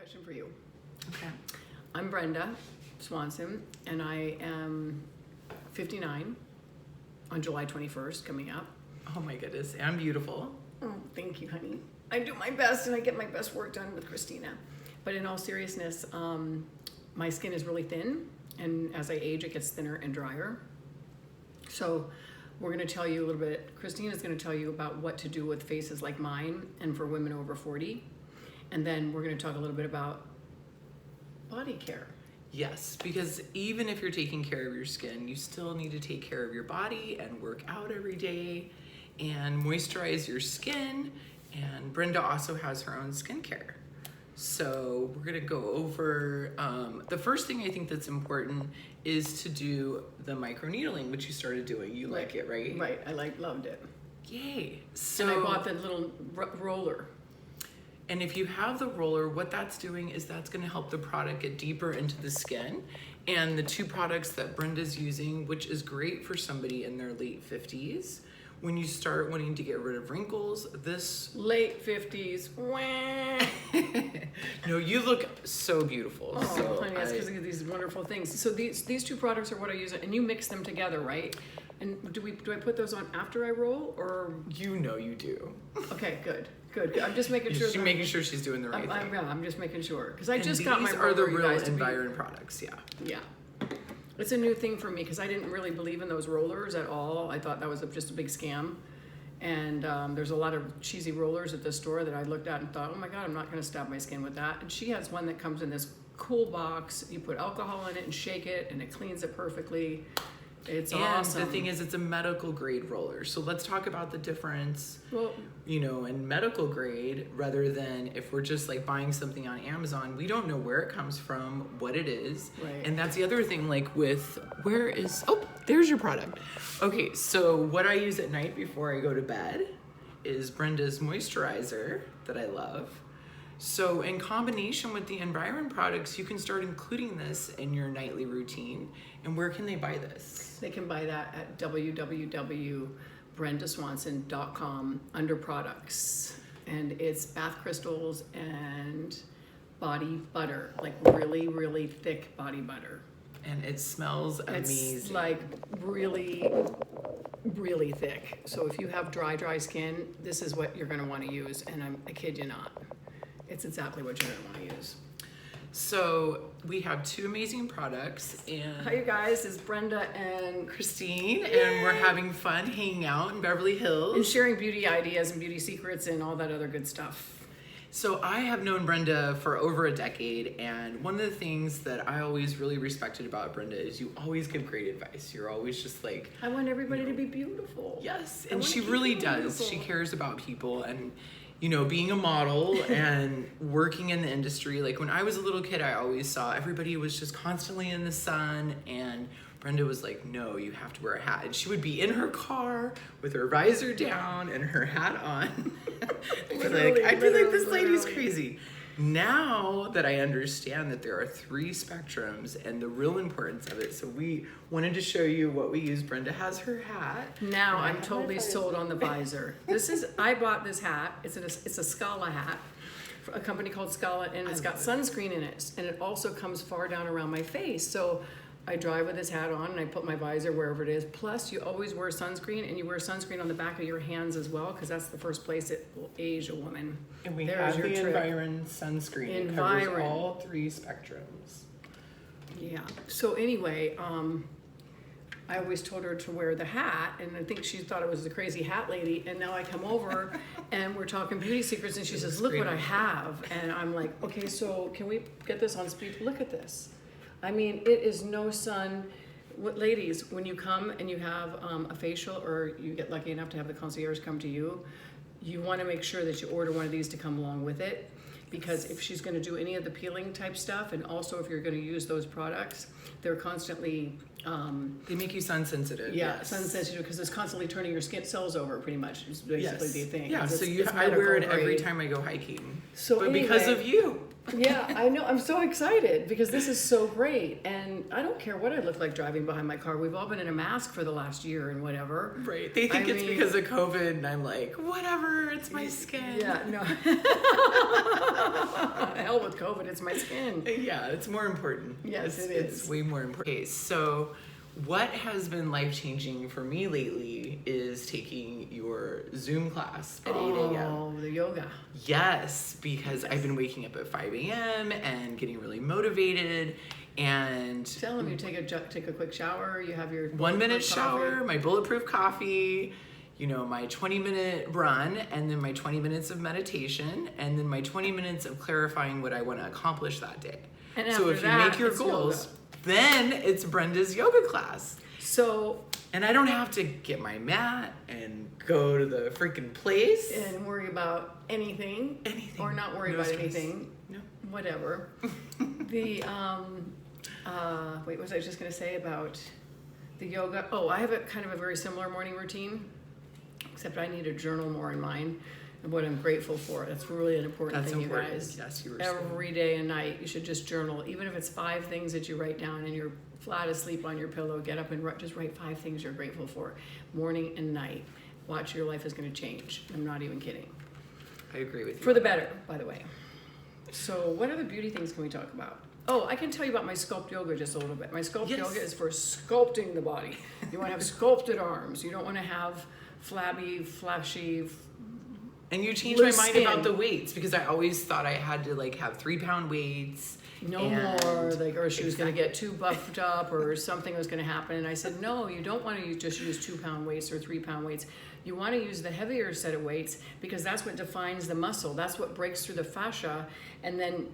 question for you. Okay. I'm Brenda Swanson, and I am 59 on July 21st, coming up. Oh my goodness, I'm beautiful. Oh, thank you, honey. I do my best, and I get my best work done with Christina. But in all seriousness, my skin is really thin, and as I age, it gets thinner and drier. So we're going to tell you a little bit, Christina's going to tell you about what to do with faces like mine and for women over 40. And then we're going to talk a little bit about body care. Yes, because even if you're taking care of your skin, you still need to take care of your body and work out every day and moisturize your skin. And Brenda also has her own skincare. So we're gonna go over, the first thing I think that's important is to do the microneedling, which you started doing. You like it, right? Right, I loved it. Yay. So, and I bought the little roller. And if you have the roller, what that's doing is that's gonna help the product get deeper into the skin. And the two products that Brenda's using, which is great for somebody in their late 50s, when you start wanting to get rid of wrinkles, this... Late 50s, wah. No, you look so beautiful. Oh, so honey, that's because of these wonderful things. So these two products are what I use, and you mix them together, right? And do I put those on after I roll, or? You know you do. Okay, good. I'm just making sure. She's making sure she's doing the right thing. I'm just making sure, because I and just got my roller. These are the real Environ products, yeah. Yeah. It's a new thing for me because I didn't really believe in those rollers at all. I thought that was just a big scam. And there's a lot of cheesy rollers at the store that I looked at and thought, oh my God, I'm not going to stab my skin with that. And she has one that comes in this cool box. You put alcohol in it and shake it, and it cleans it perfectly. It's awesome. And the thing is, it's a medical grade roller. So let's talk about the difference, well, in medical grade, rather than if we're just like buying something on Amazon, we don't know where it comes from, what it is. Right. And that's the other thing, like with, there's your product. Okay, so what I use at night before I go to bed is Brenda's moisturizer that I love. So in combination with the Environ products, you can start including this in your nightly routine. And where can they buy this? They can buy that at www.brendaswanson.com under products. And it's bath crystals and body butter, like really, really thick body butter. And it smells amazing. It's like really, really thick. So if you have dry skin, this is what you're gonna wanna use, and I kid you not. It's exactly what you're gonna wanna use. So we have two amazing products, and hi you guys, it's Brenda and Christine. Yay. And we're having fun hanging out in Beverly Hills. And sharing beauty ideas and beauty secrets and all that other good stuff. So I have known Brenda for over a decade, and one of the things that I always really respected about Brenda is you always give great advice. You're always just like... I want everybody to be beautiful. Yes, and she really does. She cares about people, and being a model and working in the industry. Like when I was a little kid, I always saw everybody was just constantly in the sun, and Brenda was like, no, you have to wear a hat. And she would be in her car with her visor down and her hat on. I'd be like, this lady's crazy. Now that I understand that there are 3 spectrums and the real importance of it, so we wanted to show you what we use. Brenda has her hat. Now I'm totally sold on the visor. I bought this hat. It's a Scala hat, a company called Scala, and it's got sunscreen in it, and it also comes far down around my face. So I drive with this hat on, and I put my visor wherever it is. Plus, you always wear sunscreen, and you wear sunscreen on the back of your hands as well, because that's the first place it will age a woman. And we have the Environ sunscreen. It covers all 3 spectrums. Yeah. So anyway, I always told her to wear the hat, and I think she thought I was the crazy hat lady. And now I come over, and we're talking beauty secrets, and she says, "Look what I have," and I'm like, "Okay, so can we get this on speed? Look at this." I mean, it is no sun. Ladies, when you come and you have a facial, or you get lucky enough to have the concierge come to you, you want to make sure that you order one of these to come along with it, because if she's going to do any of the peeling type stuff, and also if you're going to use those products, they're constantly They make you sun sensitive. Yeah, yes. sun sensitive because it's constantly turning your skin cells over. Pretty much is basically the thing. Yeah, so it's I wear it medical every grade. time I go hiking. So but because anyway, of you. Yeah, I know. I'm so excited because this is so great, and I don't care what I look like driving behind my car. We've all been in a mask for the last year and whatever. Right. They think it's because of COVID, and I'm like, whatever. It's my skin. Yeah. No. Hell with COVID. It's my skin. Yeah, it's more important. Yes, it is. It's way more important. Okay, so what has been life-changing for me lately is taking your Zoom class at 8 a.m. Oh, the yoga. Yes, because I've been waking up at 5 a.m. and getting really motivated. And Tell them you take a quick shower. You have your 1 minute bulletproof shower, coffee. my bulletproof coffee, you know, my 20-minute run, and then my 20 minutes of meditation, and then my 20 minutes of clarifying what I want to accomplish that day. And So after if you that, make your it's goals, yoga. then it's Brenda's yoga class. So And I don't have to get my mat and go to the freaking place. and worry about anything. Anything. Or not worry No about stress. anything. No. Whatever. The wait, what was I just gonna say about the yoga? Oh, I have a kind of a very similar morning routine, except I need a journal more in mine and what I'm grateful for. That's really an important That's thing, important. you guys. Yes, you were saying. Every day and night, you should just journal, even if it's 5 things that you write down and you're flat asleep on your pillow. Get up and just write 5 things you're grateful for, morning and night. Watch, your life is going to change. I'm not even kidding. I agree with you. For the better, by the way. So what other beauty things can we talk about? Oh, I can tell you about my Sculpt yoga just a little bit. My Sculpt Yes. yoga is for sculpting the body. You want to have sculpted arms. You don't want to have flabby, flashy. And you changed my Loose mind skin. about the weights because I always thought I had to like have 3-pound weights. No and- more, like, or she was going to get too buffed up, or something was going to happen. And I said, no, you don't want to just use 2-pound weights or 3-pound weights. You want to use the heavier set of weights because that's what defines the muscle. That's what breaks through the fascia, and then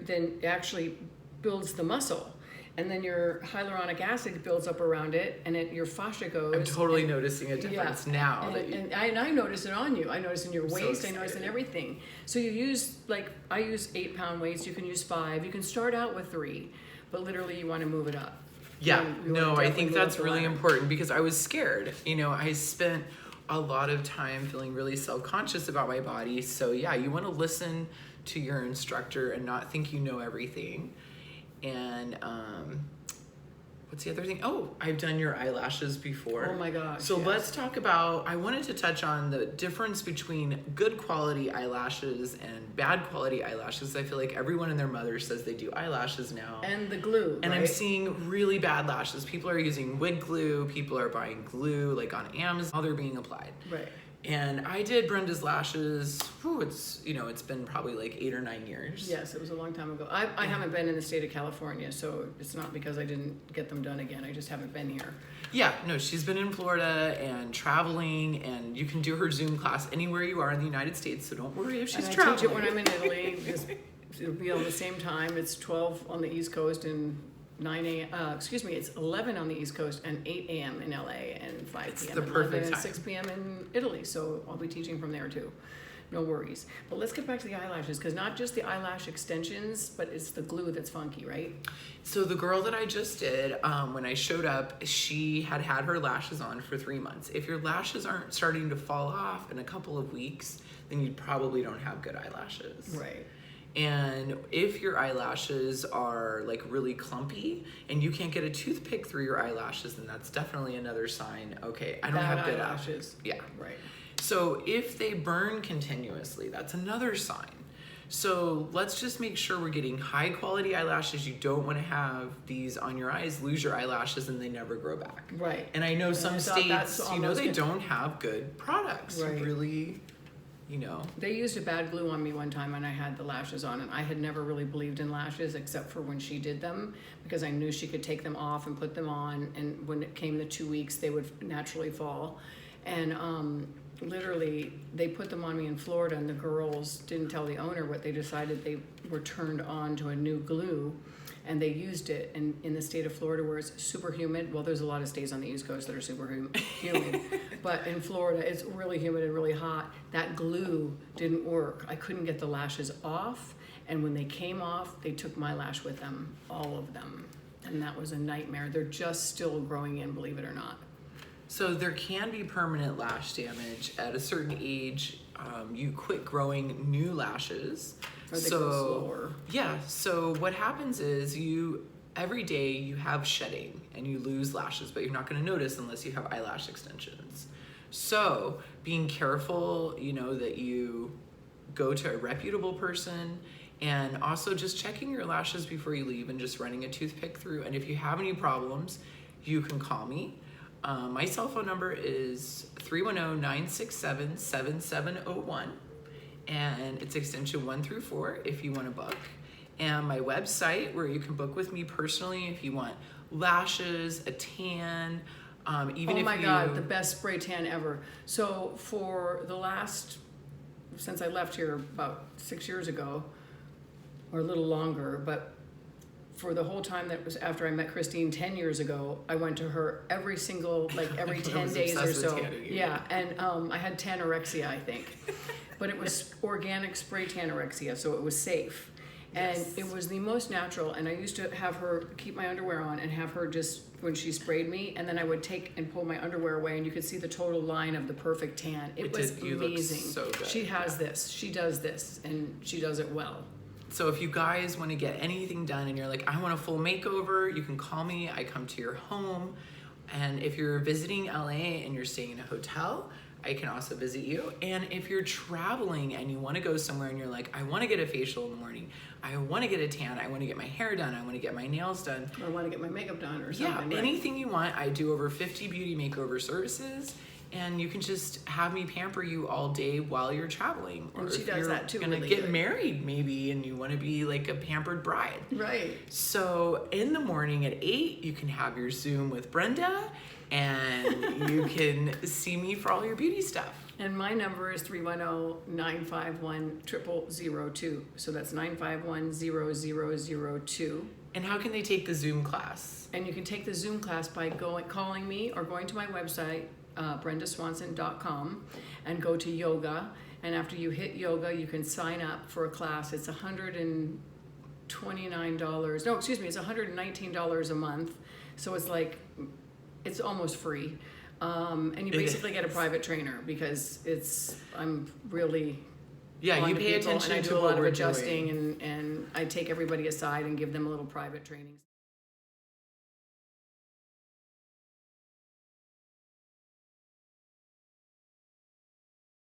then actually builds the muscle. And then your hyaluronic acid builds up around it, and your fascia goes. I'm totally noticing a difference now. And, that you, and I notice it on you. I notice in your I'm so waist. I notice in excited. everything. So you use, like, I use 8-pound weights. You can use 5. You can start out with 3, but literally you want to move it up. yeah, You no, wanna I definitely think move up that's the really ladder. important because I was scared. You know, I spent a lot of time feeling really self-conscious about my body. So yeah, you want to listen to your instructor and not think you know everything. And what's the other thing? Oh, I've done your eyelashes before. Oh my gosh, So yes. let's talk about, I wanted to touch on the difference between good quality eyelashes and bad quality eyelashes. I feel like everyone and their mother says they do eyelashes now. And the glue, And right? I'm seeing really bad lashes. People are using wig glue. People are buying glue like on Amazon. How they're being applied. Right. And I did Brenda's lashes. Whew, it's been probably like 8 or 9 years. Yes, it was a long time ago. I haven't been in the state of California, so it's not because I didn't get them done again. I just haven't been here. Yeah, no, she's been in Florida and traveling, and you can do her Zoom class anywhere you are in the United States. So don't worry if she's And I traveling. teach it when I'm in Italy. Because it'll be on the same time. It's 12 on the East Coast and 9 a.m. It's 11 on the East Coast and 8 a.m. in LA and 5 It's p.m. the in perfect London and time. 6 p.m. in Italy. So I'll be teaching from there too. No worries. But let's get back to the eyelashes, because not just the eyelash extensions, but it's the glue that's funky, right? So the girl that I just did, when I showed up, she had had her lashes on for 3 months. If your lashes aren't starting to fall off in a couple of weeks, then you probably don't have good eyelashes. Right. And if your eyelashes are like really clumpy and you can't get a toothpick through your eyelashes, then that's definitely another sign. Okay, I don't Bad have good eyelashes. Yeah. Right. So if they burn continuously, that's another sign. So let's just make sure we're getting high quality eyelashes. You don't want to have these on your eyes, lose your eyelashes, and they never grow back. Right. And I know And some I thought that's states, almost they it. don't have good products. Right. Really, They used a bad glue on me one time and I had the lashes on, and I had never really believed in lashes except for when she did them, because I knew she could take them off and put them on, and when it came the 2 weeks they would naturally fall. And literally they put them on me in Florida, and the girls didn't tell the owner what they decided. They were turned on to a new glue and they used it. And in the state of Florida where it's super humid, well, there's a lot of states on the East Coast that are super humid, but in Florida it's really humid and really hot. That glue didn't work. I couldn't get the lashes off, and when they came off, they took my lash with them, all of them. and that was a nightmare. They're just still growing in, believe it or not. So there can be permanent lash damage at a certain age. You quit growing new lashes. Or they grow slower. Yeah, so what happens is every day you have shedding and you lose lashes, but you're not going to notice unless you have eyelash extensions. So being careful, that you go to a reputable person, and also just checking your lashes before you leave and just running a toothpick through. And if you have any problems, you can call me. My cell phone number is 310-967-7701, and it's extension 1 through 4 if you want to book. And my website, where you can book with me personally if you want lashes, a tan, even if oh my God, the best spray tan ever. So for the since I left here about 6 years ago, or a little longer, but for the whole time that was after I met Christine 10 years ago, I went to her every 10 days or so. Yeah, and I had tanorexia, I think. But it was organic spray tanorexia, so it was safe. And Yes. it was the most natural, and I used to have her keep my underwear on and have her just, when she sprayed me, and then I would take and pull my underwear away, and you could see the total line of the perfect tan. It was you look amazing. so good. She has this, she does this, and she does it well. So if you guys want to get anything done and you're like, I want a full makeover, you can call me. I come to your home. And if you're visiting LA and you're staying in a hotel, I can also visit you. And if you're traveling and you want to go somewhere and you're like, I want to get a facial in the morning, I want to get a tan, I want to get my hair done, I want to get my nails done. Or I want to get my makeup done or something. Yeah, anything you want. I do over 50 beauty makeover services. And you can just have me pamper you all day while you're traveling. And she does that too. You're gonna really get good. married maybe, and you want to be like a pampered bride. Right. So in the morning at 8, you can have your Zoom with Brenda, and you can see me for all your beauty stuff. And my number is 310-951-0002. So that's 951-0002. And how can they take the Zoom class? And you can take the Zoom class by calling me or going to my website, brendaswanson.com, and go to yoga. And after you hit yoga, you can sign up for a class. It's $129. No, excuse me, it's $119 a month. So it's almost free. And you basically get a private trainer because I'm really Yeah, you onto pay people, attention and I to do a what lot of we're adjusting doing. and I take everybody aside and give them a little private training.